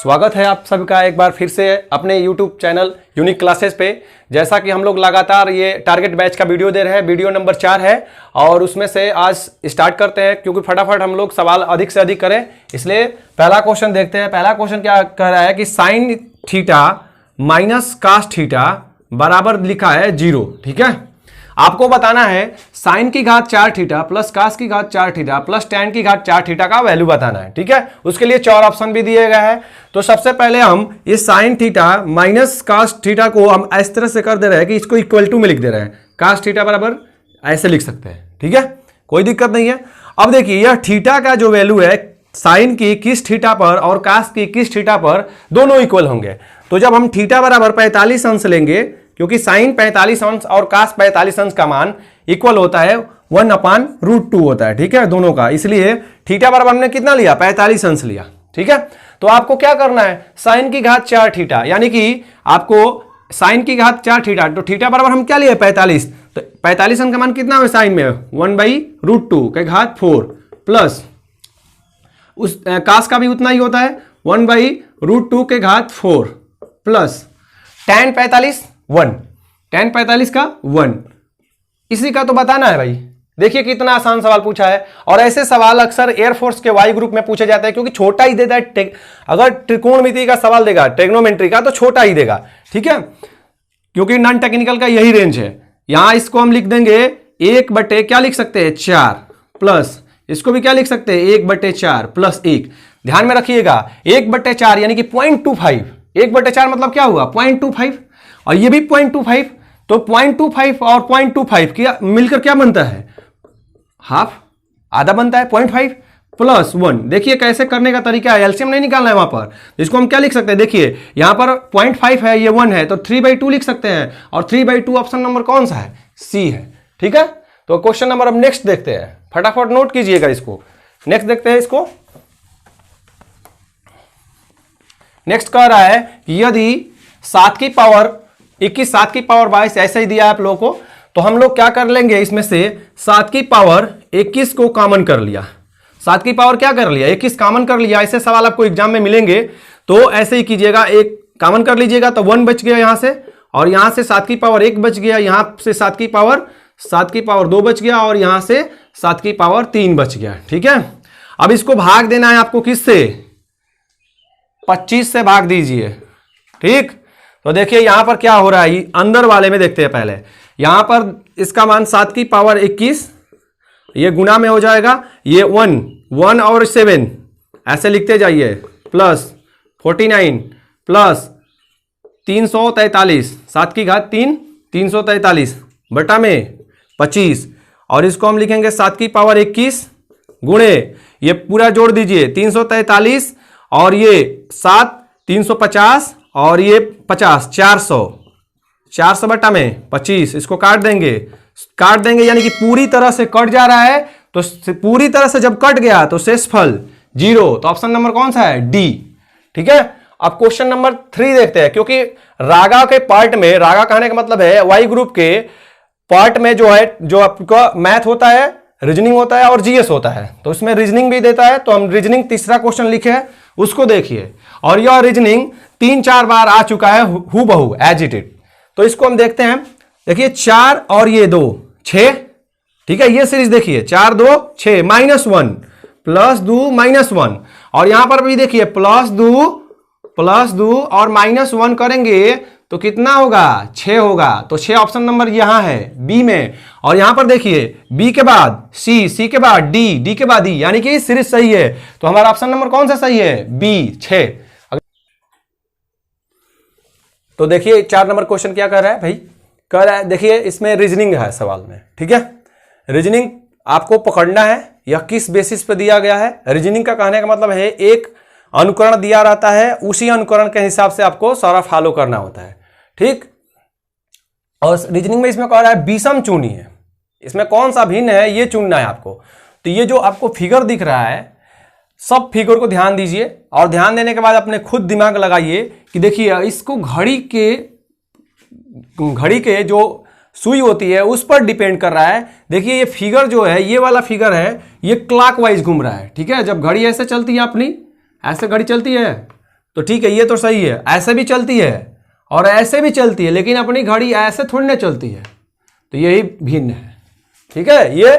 स्वागत है आप सभी का एक बार फिर से अपने YouTube चैनल यूनिक क्लासेस पे। जैसा कि हम लोग लगातार ये टारगेट बैच का वीडियो दे रहे हैं, वीडियो नंबर 4 है और उसमें से आज स्टार्ट करते हैं क्योंकि फटाफट हम लोग सवाल अधिक से अधिक करें, इसलिए पहला क्वेश्चन देखते हैं। पहला क्वेश्चन क्या कह रहा है कि sine theta minus cos theta बराबर लिखा है 0। ठीक है, आपको बताना है साइन की घात 4 थीटा प्लस कास की घात 4 थीटा प्लस टैन की घात 4 थीटा का वैल्यू बताना है। ठीक है, उसके लिए 4 ऑप्शन भी दिए गए हैं। तो सबसे पहले हम इस sine theta minus cos theta को हम इस तरह से कर दे रहे हैं कि इसको इक्वल टू में लिख दे रहे हैं, कास थीटा बराबर ऐसे लिख सकते हैं। ठीक है, कोई दिक्कत नहीं है। अब देखिए यह थीटा का जो वैल्यू है साइन की किस थीटा पर और कास की किस थीटा पर दोनों इक्वल होंगे। तो जब हम थीटा बराबर 45 अंश लेंगे, क्योंकि साइन 45 अंश और कास 45 अंश का मान इक्वल होता है 1/√2 होता है। ठीक है, दोनों का, इसलिए थीटा बराबर हमने कितना लिया, 45 अंश लिया। ठीक है, तो आपको क्या करना है, साइन की घात 4 थीटा, यानी कि आपको साइन की घात 4 थीटा, तो थीटा बराबर हम क्या लिए 45, तो 45 अंश का मान कितना है साइन में 1/√2 के घात 4 प्लस उस कास का भी उतना ही होता है 1/√2 के घात 4 प्लस tan 45 1, tan 45 का 1, इसी का तो बताना है भाई। देखिए कितना आसान सवाल पूछा है, और ऐसे सवाल अक्सर एयरफोर्स के वाई ग्रुप में पूछे जाते हैं क्योंकि छोटा ही देता है। अगर त्रिकोणमिति का सवाल देगा, ट्रिग्नोमेट्री का, तो छोटा ही देगा। ठीक है, क्योंकि नॉन टेक्निकल का यही रेंज है। यहां इसको हम लिख देंगे 1/, क्या लिख सकते हैं 4 प्लस, इसको भी क्या लिख सकते हैं 1/4 प्लस 1। ध्यान में रखिएगा 1/4 यानी कि 0.25, 1/4 मतलब क्या हुआ 0.25, और ये भी 0.25, तो 0.25 और 0.25 क्या मिलकर क्या बनता है, हाफ, आधा बनता है 0.5 प्लस 1। देखिए कैसे करने का तरीका है, एलसीएम नहीं निकालना है वहां पर। इसको हम क्या लिख सकते हैं, देखिए यहां पर 0.5 है, ये 1 है, तो 3/2 लिख सकते हैं, और 3/2 ऑप्शन नंबर कौन सा है, सी है। ठीक है, तो क्वेश्चन नंबर अब नेक्स्ट देखते हैं, फटाफट नोट कीजिएगा इसको। नेक्स्ट देखते हैं इसको। नेक्स्ट कह रहा है कि यदि 7 की पावर 21 7 की पावर 22 ऐसे ही दिया है आप लोगों को, तो हम लोग क्या कर लेंगे, इसमें से 7 की पावर 21 को कॉमन कर लिया, 7 की पावर क्या कर लिया 21 कॉमन कर लिया। ऐसे सवाल आपको एग्जाम में मिलेंगे, तो ऐसे ही कीजिएगा, एक कॉमन कर लीजिएगा तो 1 बच गया यहां से, और यहां से 7 की पावर 1 बच गया, यहां से 7 की पावर 2 बच गया, और यहां से 7 की पावर 3 बच गया। ठीक है, अब इसको भाग देना है आपको, किससे, 25 से भाग दीजिए। ठीक, तो देखिए यहां पर क्या हो रहा है, अंदर वाले में देखते हैं पहले। यहां पर इसका मान 7 की पावर 21, ये गुना में हो जाएगा, ये 1 और 7 ऐसे लिखते जाइए, प्लस 49 प्लस 343, 7 की घात 3 343 बटा में 25, और इसको हम लिखेंगे 7 की पावर 21 गुणे, ये पूरा जोड़ दीजिए 343 और ये 7 350 और ये 50 400 बटा में 25, इसको काट देंगे यानी कि पूरी तरह से कट जा रहा है। तो पूरी तरह से जब कट गया तो शेषफल 0, तो ऑप्शन नंबर कौन सा है, डी। ठीक है, अब क्वेश्चन नंबर 3 देखते हैं, क्योंकि रागा के पार्ट में, रागा कहने का मतलब है वाई ग्रुप के पार्ट में जो है, जो आपका मैथ होता है, रीजनिंग होता है और जीएस होता है, तो उसमें रीजनिंग भी देता है। तो हम रीजनिंग तीसरा क्वेश्चन लिखे है, उसको देखिए, और यह रीजनिंग 3-4 बार आ चुका है हूबहू एज इट इज। तो इसको हम देखते हैं, देखिए 4 और ये 2 6। ठीक है, ये सीरीज देखिए 4 2 6 -1 प्लस 2 -1, और यहां पर भी देखिए प्लस 2 और -1 करेंगे तो कितना होगा 6 होगा। तो 6 ऑप्शन नंबर यहां है बी में, और यहां पर देखिए बी के बाद सी के बाद डी के बाद ई, यानी कि सीरीज सही है। तो हमारा ऑप्शन नंबर कौन सा सही है, बी 6। तो देखिए 4 नंबर क्वेश्चन क्या कर रहा है भाई, कह रहा है, देखिए इसमें रीजनिंग है सवाल में। ठीक है, रीजनिंग आपको पकड़ना है, यह किस बेसिस पे दिया गया है। रीजनिंग का कहने का मतलब है एक अनुकरण दिया रहता है, उसी अनुकरण के हिसाब से आपको सारा फॉलो करना होता है। ठीक, और रीजनिंग में इसमें कह रहा है विषम चुनिए, इसमें कौन सा भिन्न है ये चुनना है आपको। तो ये जो आपको फिगर दिख रहा है, सब फिगर को ध्यान दीजिए, और ध्यान देने के बाद अपने खुद दिमाग लगाइए कि देखिए इसको घड़ी के जो सुई होती है उस पर डिपेंड कर रहा है। देखिए ये फिगर जो है, ये वाला फिगर है, ये क्लॉकवाइज घूम रहा है। ठीक है, जब घड़ी ऐसे चलती है अपनी, ऐसे घड़ी चलती है तो ठीक है, ये तो सही है, ऐसे भी चलती है और ऐसे भी चलती है, लेकिन अपनी घड़ी ऐसे थोड़ी ना चलती है, तो यही भिन्न है। ठीक है, ये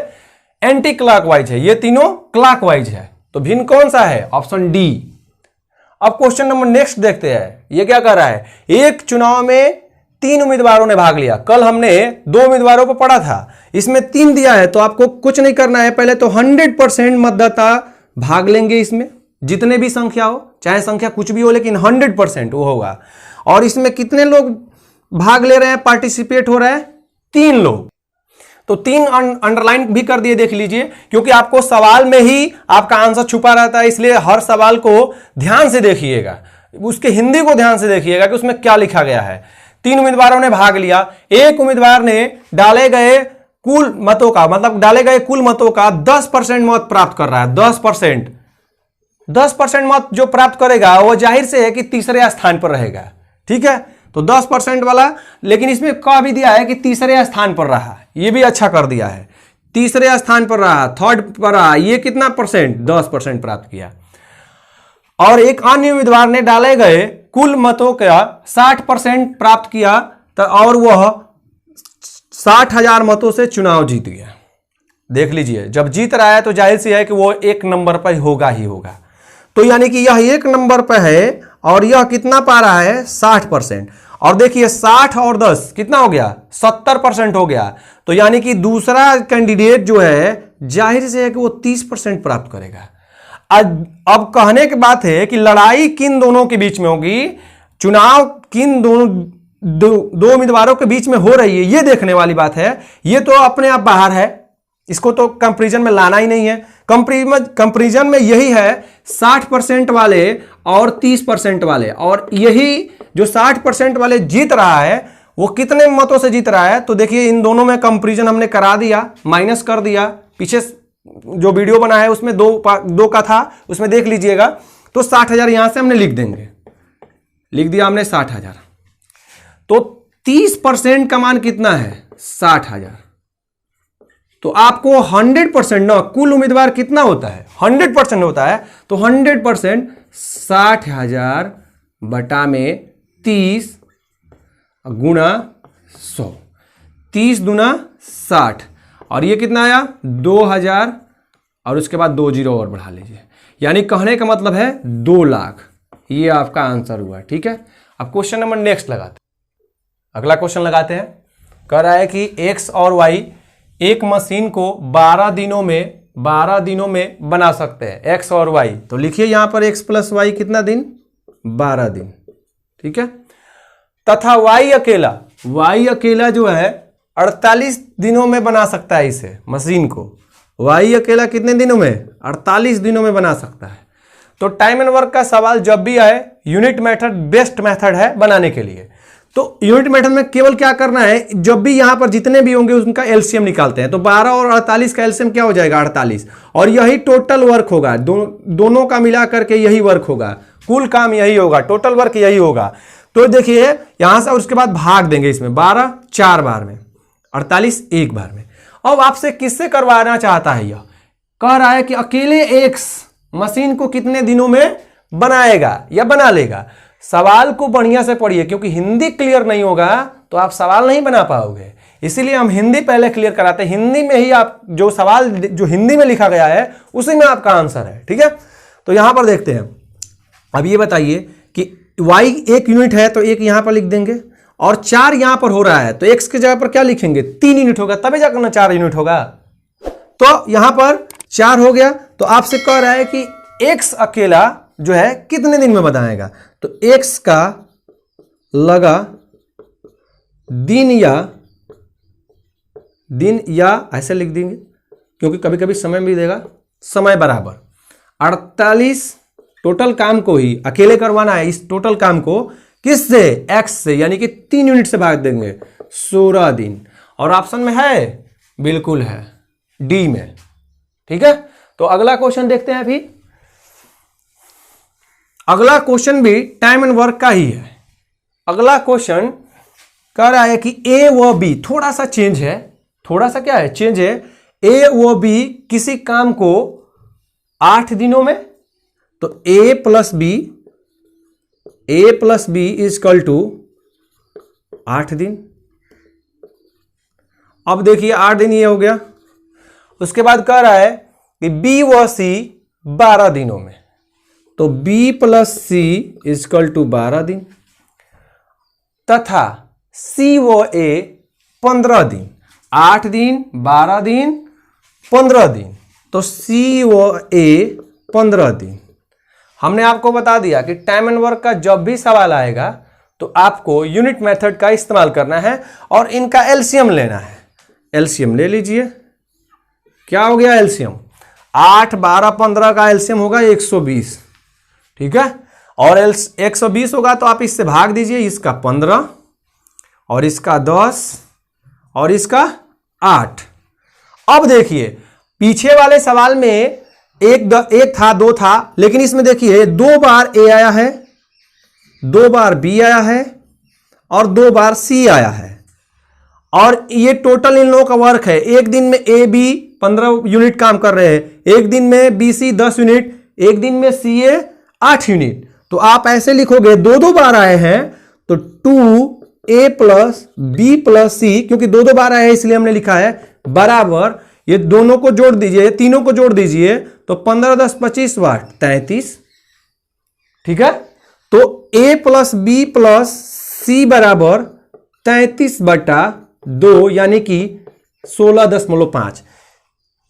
एंटी क्लॉकवाइज है, ये तीनों क्लॉकवाइज है, तो भिन्न कौन सा है? Option D. अब क्वेश्चन नंबर नेक्स्ट देखते हैं, ये क्या कर रहा है? एक चुनाव में 3 उम्मीदवारों ने भाग लिया। कल हमने 2 उम्मीदवारों को पढ़ा था, इसमें 3 दिया है, तो आपको कुछ नहीं करना है, पहले तो 100% मतदाता भाग लेंगे इसमें, जितने भी संख्या हो, चाहे संख्या कुछ भी हो, लेकिन 100% वो होगा। और इसमें कितने लोग भाग ले रहे हैं, पार्टिसिपेट हो रहे हैं? 3 लोग। तो 3 अंडरलाइन भी कर दिए, देख लीजिए, क्योंकि आपको सवाल में ही आपका आंसर छुपा रहता है, इसलिए हर सवाल को ध्यान से देखिएगा, उसके हिंदी को ध्यान से देखिएगा कि उसमें क्या लिखा गया है। 3 उम्मीदवारों ने भाग लिया, एक उम्मीदवार ने डाले गए कुल मतों का, मतलब डाले गए कुल मतों का 10% मत प्राप्त कर रहा है। 10% मत जो प्राप्त करेगा वो जाहिर से है कि तीसरे स्थान पर रहेगा। ठीक है, तो 10% वाला, लेकिन इसमें का भी दिया है कि तीसरे स्थान पर रहा, ये भी अच्छा कर दिया है, तीसरे स्थान पर रहा, थर्ड पर रहा, ये कितना परसेंट? 10% प्राप्त किया। और एक अन्य उम्मीदवार ने डाले गए कुल मतों का 60% प्राप्त किया, तो और वह 60,000 मतों से चुनाव जीत गया। देख लीजिए, जब जीत रहा है तो जाहिर सी है कि वो 1 नंबर पर होगा ही होगा, तो यानी कि यह 1 नंबर पर है और यह कितना पा रहा है? 60%। और देखिए 60 और 10 कितना हो गया? 70% हो गया, तो यानी कि दूसरा कैंडिडेट जो है जाहिर से है कि वो 30% प्राप्त करेगा। अब कहने की बात है कि लड़ाई किन दोनों के बीच में होगी, चुनाव किन दो उम्मीदवारों के बीच में हो रही है, ये देखने वाली बात है। ये तो अपने आप बाहर है, इसको तो कंपैरिजन में लाना ही नहीं है। कंपैरिजन में यही है 60% वाले और 30% वाले, और यही जो 60% वाले जीत रहा है वो कितने मतों से जीत रहा है? तो देखिए इन दोनों में कंपैरिजन हमने करा दिया, माइनस कर दिया, पीछे जो वीडियो बना है उसमें 2 का था, उसमें देख लीजिएगा। तो 60,000 यहां से हमने लिख देंगे, लिख दिया हमने 60,000। तो 30% का मान कितना है? 60,000। तो आपको 100% ना, कुल उम्मीदवार कितना होता है? 100% होता है, तो 100% 60,000 बटा में 30 गुना 100, 30 दूना 60, और ये कितना आया? 2,000, और उसके बाद 2 जीरो और बढ़ा लीजिए, यानी कहने का मतलब है 2 लाख। ये आपका आंसर हुआ। ठीक है, अब क्वेश्चन नंबर नेक्स्ट लगाते हैं, अगला क्वेश्चन लगाते हैं। कह रहा है कि एक्स और वाई एक मशीन को 12 दिनों में बना सकते हैं, एक्स और वाई। तो लिखिए यहां पर एक्स प्लस वाई कितना दिन? 12 दिन। ठीक है, तथा वाई अकेला जो है 48 दिनों में बना सकता है इसे, मशीन को। वाई अकेला कितने दिनों में? 48 दिनों में बना सकता है। तो टाइम एंड वर्क का सवाल जब भी आए, यूनिट मेथड बेस्ट मेथड है बनाने के लिए। तो यूनिट मेथड में केवल क्या करना है, जब भी यहां पर जितने भी होंगे उनका एलसीएम निकालते हैं। तो 12 और 48 का एलसीएम क्या हो जाएगा? 48, और यही टोटल वर्क होगा, दोनों का मिला करके यही वर्क होगा, कुल काम यही होगा, टोटल वर्क यही होगा। तो देखिए यहां से, और उसके बाद भाग देंगे इसमें, 12 4 बार में, 48 1 बार में। अब आपसे किससे करवाना चाहता है? यह कह रहा है कि अकेले एक्स मशीन को कितने दिनों में बनाएगा या बना लेगा। सवाल को बढ़िया से पढ़िए, क्योंकि हिंदी क्लियर नहीं होगा तो आप सवाल नहीं बना पाओगे, इसीलिए हम हिंदी पहले क्लियर कराते हैं। हिंदी में ही आप जो सवाल जो हिंदी में लिखा गया है उसी में आपका आंसर है। ठीक है, तो यहां पर देखते हैं। अब ये बताइए कि y 1 यूनिट है, तो 1 यहां पर लिख देंगे, और 4 यहां पर हो रहा है, तो x की जगह पर क्या लिखेंगे? 3 यूनिट होगा, तभी जाकर ना 4 यूनिट होगा। तो यहां पर 4 हो गया। तो आपसे कह रहा है कि x अकेला जो है कितने दिन में बनाएगा? तो x का लगा दिन या ऐसे लिख देंगे, क्योंकि कभी कभी समय भी देगा, समय बराबर 48 टोटल काम को ही अकेले करवाना है। इस टोटल काम को किससे? x से, यानी कि 3 यूनिट से भाग देंगे, 16 दिन। और ऑप्शन में है? बिल्कुल है, डी में। ठीक है, तो अगला क्वेश्चन देखते हैं। अभी अगला क्वेश्चन भी टाइम एंड वर्क का ही है। अगला क्वेश्चन कह रहा है कि ए व बी, थोड़ा सा चेंज है, थोड़ा सा क्या है? चेंज है। ए व बी किसी काम को 8 दिनों में, तो A plus B a plus B equal to 8 दिन। अब देखिए 8 दिन ये हो गया। उसके बाद कह रहा है कि b व c 12 दिनों में, तो b plus C equal to 12 दिन, तथा c व a 15 दिन। 8 दिन, 12 दिन, 15 दिन, तो c व a 15 दिन। हमने आपको बता दिया कि टाइम एंड वर्क का जब भी सवाल आएगा तो आपको यूनिट मेथड का इस्तेमाल करना है और इनका एलसीएम लेना है। एलसीएम ले लीजिए। क्या हो गया एलसीएम? 8, 12, 15 का एलसीएम होगा 120, ठीक है। और 120 होगा तो आप इससे भाग दीजिए, इसका 15 और इसका 10 और इसका 8। अब देखिए पीछे वाले सवाल में एक था, 2 था, लेकिन इसमें देखिए 2 बार ए आया है, 2 बार बी आया है और 2 बार सी आया है। और ये टोटल इन लोगों का वर्क है। एक दिन में ए बी 15 यूनिट काम कर रहे हैं, एक दिन में बी सी 10 यूनिट, एक दिन में सी ए 8 यूनिट। तो आप ऐसे लिखोगे, 2 बार आए हैं तो 2a प्लस बी प्लस सी, क्योंकि 2 बार आए हैं इसलिए हमने लिखा है, बराबर ये दोनों को जोड़ दीजिए, तीनों को जोड़ दीजिए तो 15 10 25 वाट 33, ठीक है। तो a प्लस बी प्लस सी बराबर 33/2 यानी कि 16.5।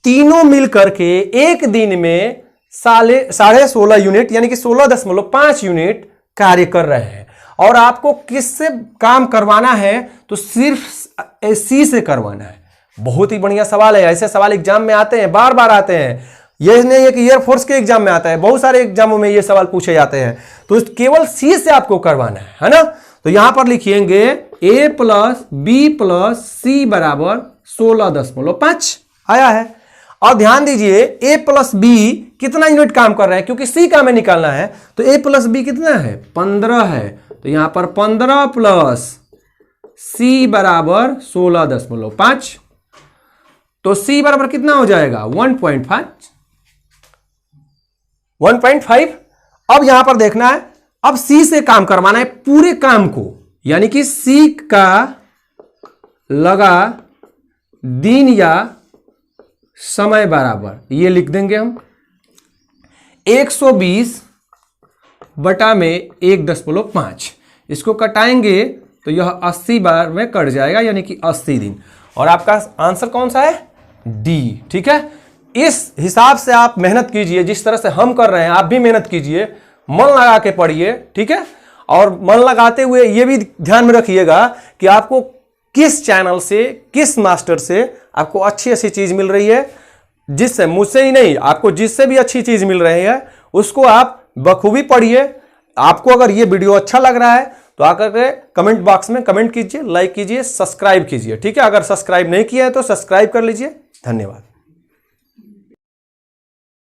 तीनों मिलकर के एक दिन में 16.5 यूनिट यानी कि 16.5 यूनिट कार्य कर रहे हैं। और आपको किससे काम करवाना है? तो सिर्फ सी से करवाना है। बहुत ही बढ़िया सवाल है। ऐसे सवाल एग्जाम में आते हैं, बार बार आते हैं। ये नहीं है कि एयरफोर्स के एग्जाम में आता है, बहुत सारे एग्जामों में ये सवाल पूछे जाते हैं। तो केवल सी से आपको करवाना है ना। तो यहां पर लिखिएंगे a प्लस बी प्लस सी बराबर 16.5 आया है। और ध्यान दीजिए a प्लस बी कितना यूनिट काम कर रहा है, क्योंकि सी का हमें निकालना है। तो a प्लस बी कितना है? 15 है। तो यहां पर 15 प्लस सी बराबर 16.5। तो C बराबर कितना हो जाएगा? 1.5। अब यहां पर देखना है, अब C से काम करवाना है पूरे काम को, यानी कि C का लगा दिन या समय बराबर, ये लिख देंगे हम 120 बटा में 1.5। इसको कटाएंगे तो यह 80 बार में कट जाएगा, यानी कि 80 दिन। और आपका आंसर कौन सा है? डी, ठीक है। इस हिसाब से आप मेहनत कीजिए, जिस तरह से हम कर रहे हैं आप भी मेहनत कीजिए, मन लगा के पढ़िए, ठीक है। और मन लगाते हुए ये भी ध्यान में रखिएगा कि आपको किस चैनल से, किस मास्टर से आपको अच्छी अच्छी चीज मिल रही है, जिससे, मुझसे ही नहीं, आपको जिससे भी अच्छी चीज मिल रही है उसको आप बखूबी पढ़िए। आपको अगर ये वीडियो अच्छा लग रहा है तो आकर के कमेंट बॉक्स में कमेंट कीजिए, लाइक कीजिए, सब्सक्राइब कीजिए, ठीक है। अगर सब्सक्राइब नहीं किया है तो सब्सक्राइब कर लीजिए। धन्यवाद।